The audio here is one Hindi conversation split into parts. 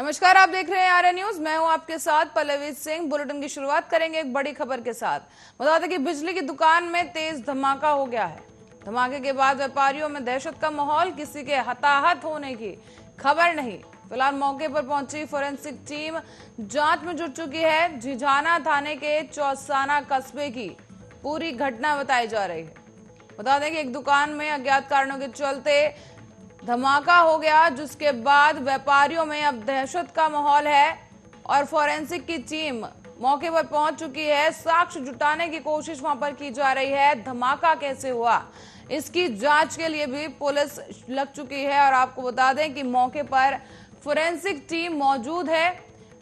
नमस्कार, आप देख रहे हैं आर्य न्यूज। मैं हूं आपके साथ पल्लवी सिंह। बुलेटिन की शुरुआत करेंगे एक बड़ी खबर के साथ। बता दें कि बिजली की दुकान में तेज धमाका हो गया है। धमाके के बाद व्यापारियों में दहशत का माहौल, किसी के हताहत होने की खबर नहीं। फिलहाल मौके पर पहुंची फोरेंसिक टीम जांच में जुट चुकी है। झिझाना थाने के चौसाना कस्बे की पूरी घटना बताई जा रही है। बता दें कि एक दुकान में अज्ञात कारणों के चलते धमाका हो गया, जिसके बाद व्यापारियों में अब दहशत का माहौल है और फोरेंसिक की टीम मौके पर पहुंच चुकी है। साक्ष्य जुटाने की कोशिश वहां पर की जा रही है। धमाका कैसे हुआ, इसकी जांच के लिए भी पुलिस लग चुकी है। और आपको बता दें कि मौके पर फोरेंसिक टीम मौजूद है।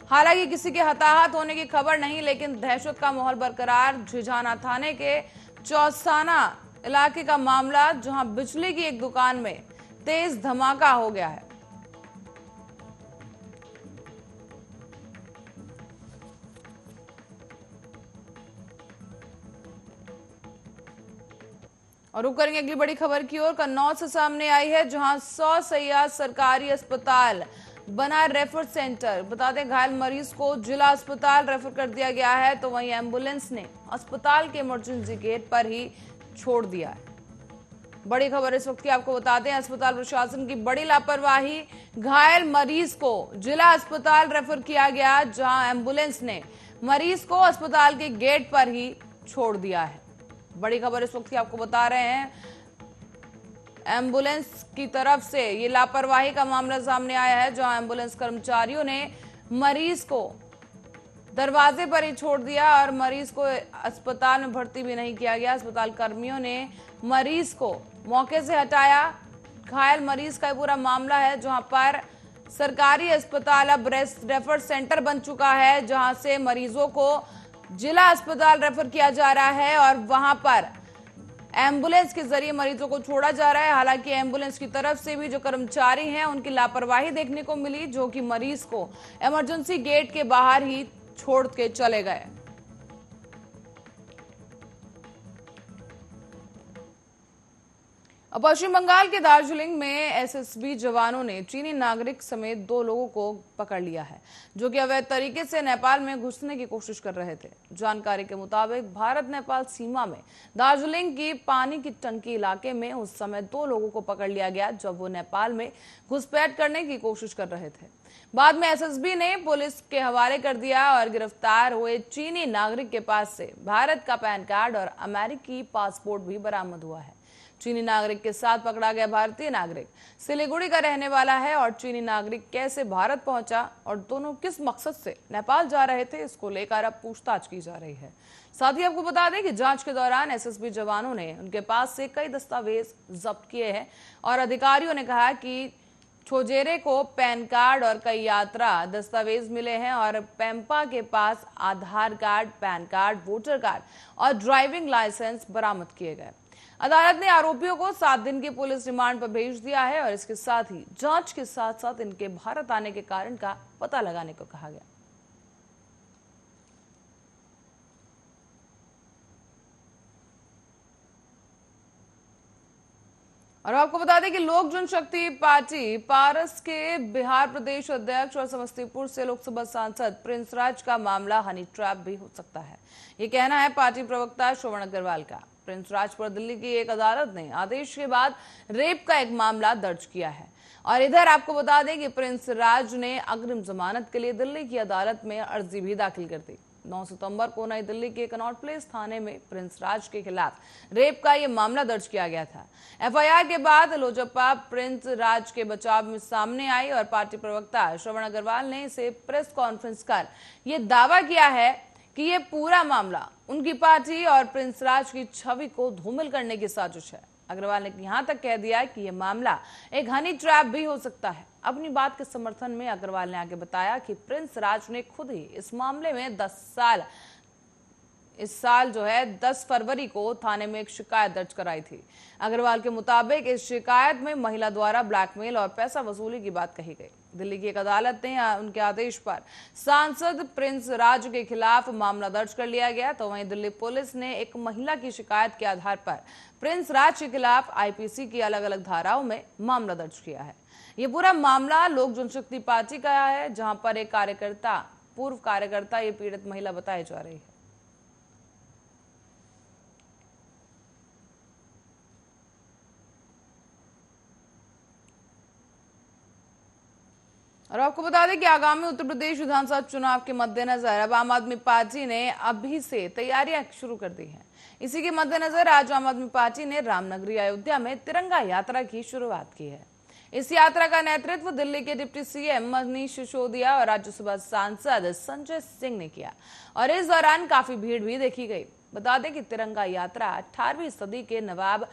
हालांकि किसी के हताहत होने की खबर नहीं, लेकिन दहशत का माहौल बरकरार। झिझाना थाने के चौसाना इलाके का मामला, जहां बिजली की एक दुकान में तेज धमाका हो गया है। और रुक करेंगे अगली बड़ी खबर की ओर। कन्नौज से सामने आई है, जहां 100 सैय्या सरकारी अस्पताल बना रेफर सेंटर। बता दें घायल मरीज को जिला अस्पताल रेफर कर दिया गया है, तो वहीं एम्बुलेंस ने अस्पताल के इमरजेंसी गेट पर ही छोड़ दिया है। बड़ी खबर इस वक्त की आपको बताते हैं, अस्पताल प्रशासन की बड़ी लापरवाही। घायल मरीज को जिला अस्पताल रेफर किया गया, जहां एम्बुलेंस ने मरीज को अस्पताल के गेट पर ही छोड़ दिया है। बड़ी खबर इस वक्त की आपको बता रहे हैं, एम्बुलेंस की तरफ से ये लापरवाही का मामला सामने आया है, जहां एम्बुलेंस कर्मचारियों ने मरीज को दरवाजे पर ही छोड़ दिया और मरीज को अस्पताल में भर्ती भी नहीं किया गया। अस्पताल कर्मियों ने मरीज को मौके से हटाया। घायल मरीज का पूरा मामला है, जहां पर सरकारी अस्पताल अब रेफर सेंटर बन चुका है, जहां से मरीजों को जिला अस्पताल रेफर किया जा रहा है और वहां पर एम्बुलेंस के जरिए मरीजों को छोड़ा जा रहा है। हालांकि एम्बुलेंस की तरफ से भी जो कर्मचारी हैं, उनकी लापरवाही देखने को मिली, जो कि मरीज को इमरजेंसी गेट के बाहर ही छोड़ के चले गए। पश्चिम बंगाल के दार्जिलिंग में एसएसबी जवानों ने चीनी नागरिक समेत 2 लोगों को पकड़ लिया है, जो कि अवैध तरीके से नेपाल में घुसने की कोशिश कर रहे थे। जानकारी के मुताबिक भारत नेपाल सीमा में दार्जिलिंग की पानी की टंकी इलाके में उस समय 2 लोगों को पकड़ लिया गया, जब वो नेपाल में घुसपैठ करने की कोशिश कर रहे थे। बाद में एसएसबी ने पुलिस के हवाले कर दिया और गिरफ्तार हुए चीनी नागरिक के पास से भारत का पैन कार्ड और अमेरिकी पासपोर्ट भी बरामद हुआ है। चीनी नागरिक के साथ पकड़ा गया भारतीय नागरिक सिलीगुड़ी का रहने वाला है और चीनी नागरिक कैसे भारत पहुंचा और दोनों किस मकसद से नेपाल जा रहे थे, इसको लेकर अब पूछताछ की जा रही है। साथ ही आपको बता दें कि जांच के दौरान एसएसबी जवानों ने उनके पास से कई दस्तावेज जब्त किए हैं और अधिकारियों ने कहा कि छोजेरे को पैन कार्ड और कई यात्रा दस्तावेज मिले हैं और पेम्पा के पास Aadhaar card, pan card, voter card और ड्राइविंग लाइसेंस बरामद किए गए। अदालत ने आरोपियों को 7 दिन की पुलिस रिमांड पर भेज दिया है और इसके साथ ही जांच के साथ साथ इनके भारत आने के कारण का पता लगाने को कहा गया। और आपको बता दें कि लोक जनशक्ति पार्टी पारस के बिहार प्रदेश अध्यक्ष और समस्तीपुर से लोकसभा सांसद प्रिंस राज का मामला हनी ट्रैप भी हो सकता है, ये कहना है पार्टी प्रवक्ता श्रवण अग्रवाल का। प्रिंस राज पर दिल्ली की एक अदालत ने आदेश के बाद रेप का एक मामला दर्ज किया है और इधर आपको बता दें कि प्रिंस राज ने अग्रिम जमानत के लिए दिल्ली की अदालत में अर्जी भी दाखिल कर दी। 9 सितंबर को नई दिल्ली के कनॉट प्लेस थाने में प्रिंस राज के खिलाफ रेप का यह मामला दर्ज किया गया था। एफआईआर के बाद लोजपा प्रिंस राज के बचाव में सामने आई और पार्टी प्रवक्ता श्रवण अग्रवाल ने इसे प्रेस कॉन्फ्रेंस कर यह दावा किया है कि यह पूरा मामला उनकी पार्टी और प्रिंस राज की छवि को धूमिल करने की साजिश है। अग्रवाल ने यहां तक कह दिया कि यह मामला एक हनी ट्रैप भी हो सकता है। अपनी बात के समर्थन में अग्रवाल ने आगे बताया कि प्रिंस राज ने खुद ही इस मामले में 10 फरवरी को थाने में एक शिकायत दर्ज कराई थी। अग्रवाल के मुताबिक इस शिकायत में महिला द्वारा ब्लैकमेल और पैसा वसूली की बात कही गई। दिल्ली की एक अदालत ने उनके आदेश पर सांसद प्रिंस राज के खिलाफ मामला दर्ज कर लिया गया, तो वहीं दिल्ली पुलिस ने एक महिला की शिकायत के आधार पर प्रिंस राज के खिलाफ आईपीसी की अलग अलग धाराओं में मामला दर्ज किया है। ये पूरा मामला लोक जनशक्ति पार्टी का है, जहां पर एक पूर्व कार्यकर्ता ये पीड़ित महिला बताई जा रही है। और आपको बता दें कि आगामी उत्तर प्रदेश विधानसभा चुनाव के मद्देनजर अब आम आदमी पार्टी ने अभी से तैयारियां शुरू कर दी हैं। इसी के मद्देनजर आज आम आदमी पार्टी ने रामनगरी अयोध्या में तिरंगा यात्रा की शुरुआत की है। इस यात्रा का नेतृत्व दिल्ली के डिप्टी सीएम मनीष सिसोदिया और राज्यसभा सांसद संजय सिंह ने किया और इस दौरान काफी भीड़ भी देखी गई। बता दें कि तिरंगा यात्रा 18वीं सदी के नवाब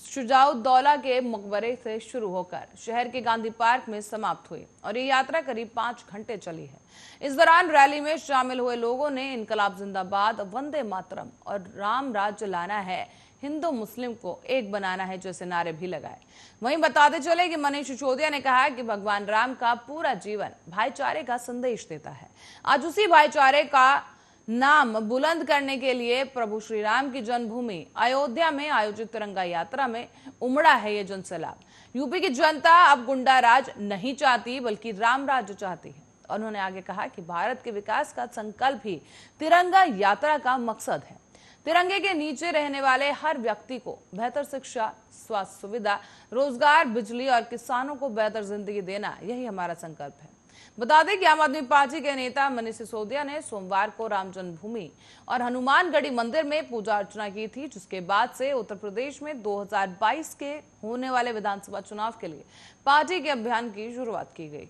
शुजाउद्दौला के मकबरे से शुरू होकर शहर के गांधी पार्क में समाप्त हुई और ये यात्रा करीब 5 घंटे चली है। इस दौरान रैली में शामिल हुए लोगों ने इनकलाब जिंदाबाद, वंदे मातरम और राम राज्य लाना है, हिंदू मुस्लिम को एक बनाना है जैसे नारे भी लगाए। वहीं बताते चले कि मनीष सिसोदिया ने कहा कि भगवान राम का पूरा जीवन भाईचारे का संदेश देता है। आज उसी भाईचारे का नाम बुलंद करने के लिए प्रभु श्री राम की जन्मभूमि अयोध्या में आयोजित तिरंगा यात्रा में उमड़ा है ये जनसैलाब। यूपी की जनता अब गुंडा राज नहीं चाहती बल्कि राम राज्य चाहती है। उन्होंने आगे कहा कि भारत के विकास का संकल्प ही तिरंगा यात्रा का मकसद है। तिरंगे के नीचे रहने वाले हर व्यक्ति को बेहतर शिक्षा, स्वास्थ्य सुविधा, रोजगार, बिजली और किसानों को बेहतर जिंदगी देना, यही हमारा संकल्प है। बता दें कि आम आदमी पार्टी के नेता मनीष सिसोदिया ने सोमवार को राम जन्मभूमि और हनुमानगढ़ी मंदिर में पूजा अर्चना की थी, जिसके बाद से उत्तर प्रदेश में 2022 के होने वाले विधानसभा चुनाव के लिए पार्टी के अभियान की शुरुआत की गई।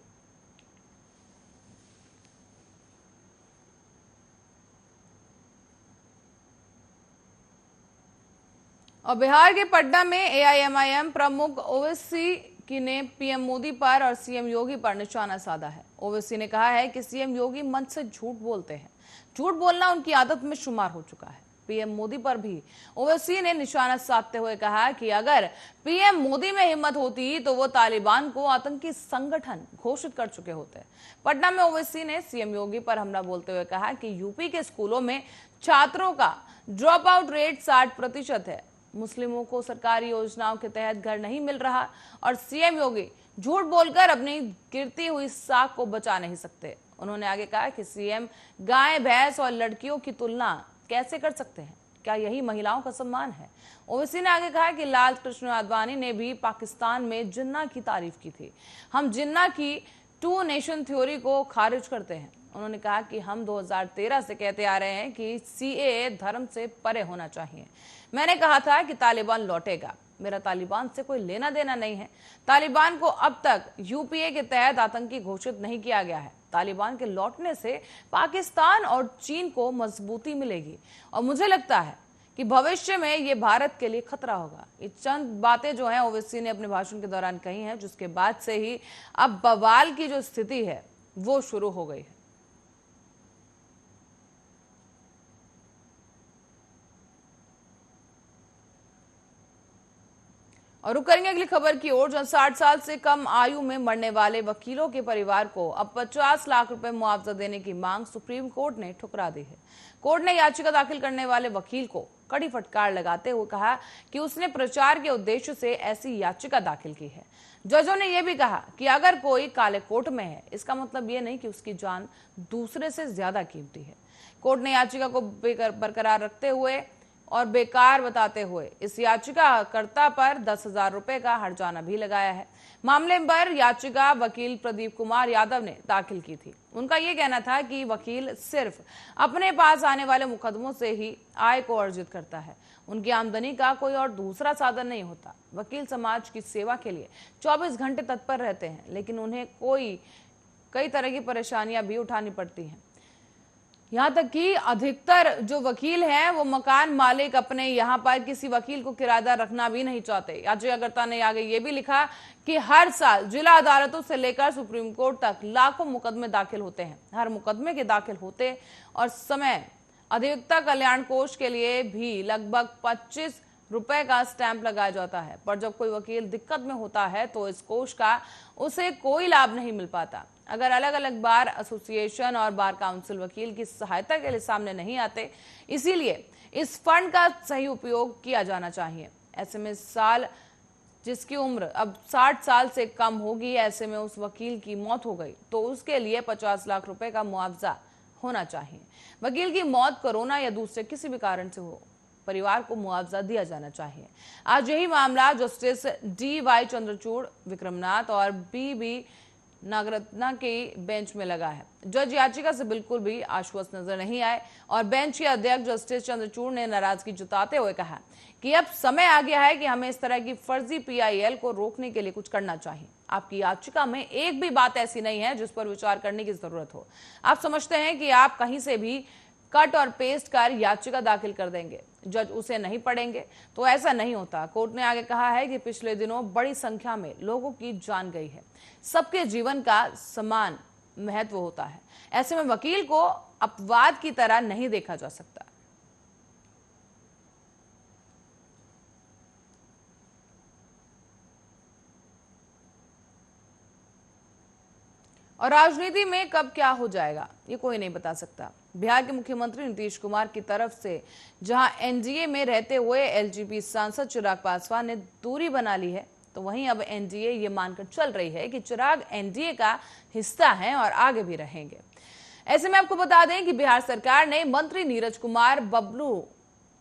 और बिहार के पटना में एआईएमआईएम प्रमुख ओवैसी की ने पीएम मोदी पर और सीएम योगी पर निशाना साधा है। ओवैसी ने कहा है कि सीएम योगी मन से झूठ बोलते हैं, झूठ बोलना उनकी आदत में शुमार हो चुका है। पीएम मोदी पर भी ओवैसी ने निशाना साधते हुए कहा कि अगर पीएम मोदी में हिम्मत होती तो वो तालिबान को आतंकी संगठन घोषित कर चुके होते। पटना में ओवैसी ने सीएम योगी पर हमला बोलते हुए कहा कि यूपी के स्कूलों में छात्रों का ड्रॉप आउट रेट 60% है, मुस्लिमों को सरकारी योजनाओं के तहत घर नहीं मिल रहा और सीएम योगी झूठ बोलकर अपनी गिरती हुई साख को बचा नहीं सकते। उन्होंने आगे कहा कि सीएम गाय, भैंस और लड़कियों की तुलना कैसे कर सकते हैं? क्या यही महिलाओं का सम्मान है? ओवैसी ने आगे कहा कि लाल कृष्ण आडवाणी ने भी पाकिस्तान में जिन्ना की तारीफ की थी। हम जिन्ना की 2 नेशन थ्योरी को खारिज करते हैं। उन्होंने कहा कि हम 2013 से कहते आ रहे हैं कि सीएए धर्म से परे होना चाहिए। मैंने कहा था कि तालिबान लौटेगा, मेरा तालिबान से कोई लेना देना नहीं है। तालिबान को अब तक यूपीए के तहत आतंकी घोषित नहीं किया गया है। तालिबान के लौटने से पाकिस्तान और चीन को मजबूती मिलेगी और मुझे लगता है कि भविष्य में ये भारत के लिए खतरा होगा। ये चंद बातें जो हैं ओवैसी ने अपने भाषण के दौरान कही हैं, जिसके बाद से ही अब बवाल की जो स्थिति है वो शुरू हो गई है। और रुक करेंगे अगली खबर की ओर। 60 साल से कम आयु में मरने वाले वकीलों के परिवार को अब 50 लाख रुपए मुआवजा देने की मांग सुप्रीम कोर्ट ने ठुकरा दी है। कोर्ट ने याचिका दाखिल करने वाले वकील को कड़ी फटकार लगाते हुए कहा कि उसने प्रचार के उद्देश्य से ऐसी याचिका दाखिल की है। जजों ने यह भी कहा कि अगर कोई काले कोट में है, इसका मतलब यह नहीं कि उसकी जान दूसरे से ज्यादा कीमती है। कोर्ट ने याचिका को बरकरार रखते हुए और बेकार बताते हुए इस याचिकाकर्ता पर 10,000 रुपए का हर्जाना भी लगाया है। मामले पर याचिका वकील प्रदीप कुमार यादव ने दाखिल की थी। उनका यह कहना था कि वकील सिर्फ अपने पास आने वाले मुकदमों से ही आय को अर्जित करता है, उनकी आमदनी का कोई और दूसरा साधन नहीं होता। वकील समाज की सेवा के लिए 24 घंटे तत्पर रहते हैं, लेकिन उन्हें कई तरह की परेशानियां भी उठानी पड़ती हैं। यहाँ तक कि अधिकतर जो वकील हैं वो मकान मालिक अपने यहाँ पर किसी वकील को किराएदार रखना भी नहीं चाहते। याचिकाकर्ता ने आगे ये भी लिखा कि हर साल जिला अदालतों से लेकर सुप्रीम कोर्ट तक लाखों मुकदमे दाखिल होते हैं। हर मुकदमे के दाखिल होते और समय अधिवक्ता कल्याण कोष के लिए भी लगभग 25 रुपए का स्टैंप लगाया जाता है, पर जब कोई वकील दिक्कत में होता है तो इस कोष का उसे कोई लाभ नहीं मिल पाता। अगर अलग अलग बार एसोसिएशन और बार काउंसिल वकील की सहायता के लिए सामने नहीं आते, इसीलिए इस फंड का सही उपयोग किया जाना चाहिए। ऐसे में साल जिसकी उम्र अब 60 साल से कम होगी, ऐसे में उस वकील की मौत हो गई तो उसके लिए 50 लाख रुपए का मुआवजा होना चाहिए। वकील की मौत कोरोना या दूसरे किसी भी कारण से हो, परिवार को मुआवजा दिया जाना चाहिए। आज यही मामला जस्टिस DY चंद्रचूड़, विक्रमनाथ और BB नागरत्ना के बेंच में लगा है। जज याचिका से बिल्कुल भी आश्वस्त नजर नहीं आए और बेंच के अध्यक्ष जस्टिस चंद्रचूड़ ने नाराजगी जताते हुए कहा कि अब समय आ गया है कि हमें इस तरह की फर्जी PIL को रोकने के लिए कुछ करना चाहिए। आपकी याचिका में एक भी बात ऐसी नहीं है जिस पर विचार करने की जरूरत हो। आप समझते हैं कि आप कहीं से भी कट और पेस्ट कर याचिका दाखिल कर देंगे, जज उसे नहीं पढ़ेंगे, तो ऐसा नहीं होता। कोर्ट ने आगे कहा है कि पिछले दिनों बड़ी संख्या में लोगों की जान गई है। सबके जीवन का समान महत्व होता है। ऐसे में वकील को अपवाद की तरह नहीं देखा जा सकता। और राजनीति में कब क्या हो जाएगा ये कोई नहीं बता सकता। बिहार के मुख्यमंत्री नीतीश कुमार की तरफ से जहां NDA में रहते हुए LJP सांसद चिराग पासवान ने दूरी बना ली है, तो वहीं अब NDA ये मानकर चल रही है कि चिराग NDA का हिस्सा हैं और आगे भी रहेंगे। ऐसे में आपको बता दें कि बिहार सरकार ने मंत्री नीरज कुमार बबलू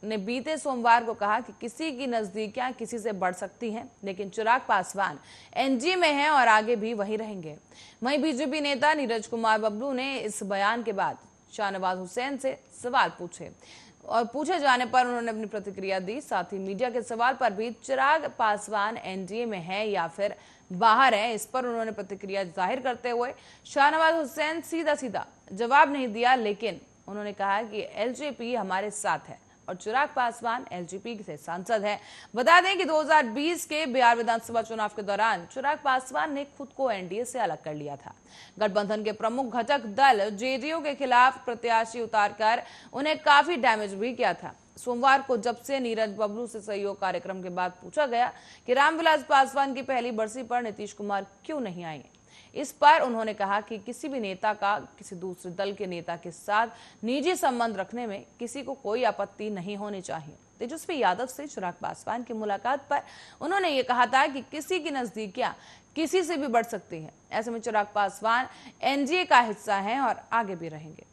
ने बीते सोमवार को कहा कि किसी की नजदीकियां किसी से बढ़ सकती हैं, लेकिन चिराग पासवान NDA में हैं और आगे भी वहीं रहेंगे। वहीं BJP नेता नीरज कुमार बबलू ने इस बयान के बाद शाहनवाज हुसैन से सवाल पूछे और पूछे जाने पर उन्होंने अपनी प्रतिक्रिया दी। साथ ही मीडिया के सवाल पर भी चिराग पासवान NDA में है या फिर बाहर है, इस पर उन्होंने प्रतिक्रिया जाहिर करते हुए शाहनवाज हुसैन सीधा सीधा जवाब नहीं दिया, लेकिन उन्होंने कहा कि LJP हमारे साथ है और चिराग पासवान LJP से सांसद हैं। बता दें कि 2020 के बिहार विधानसभा चुनाव के दौरान चिराग पासवान ने खुद को NDA से अलग कर लिया था। गठबंधन के प्रमुख घटक दल JDU के खिलाफ प्रत्याशी उतारकर उन्हें काफी डैमेज भी किया था। सोमवार को जब से नीरज बबलू से सहयोग कार्यक्रम के बाद पूछा गया कि रामविलास पासवान की पहली बरसी पर नीतीश कुमार क्यों नहीं आए, इस पर उन्होंने कहा कि किसी भी नेता का किसी दूसरे दल के नेता के साथ निजी संबंध रखने में किसी को कोई आपत्ति नहीं होनी चाहिए। तेजस्वी यादव से चिराग पासवान की मुलाकात पर उन्होंने ये कहा था कि किसी की नजदीकियां किसी से भी बढ़ सकती हैं। ऐसे में चिराग पासवान NDA का हिस्सा हैं और आगे भी रहेंगे।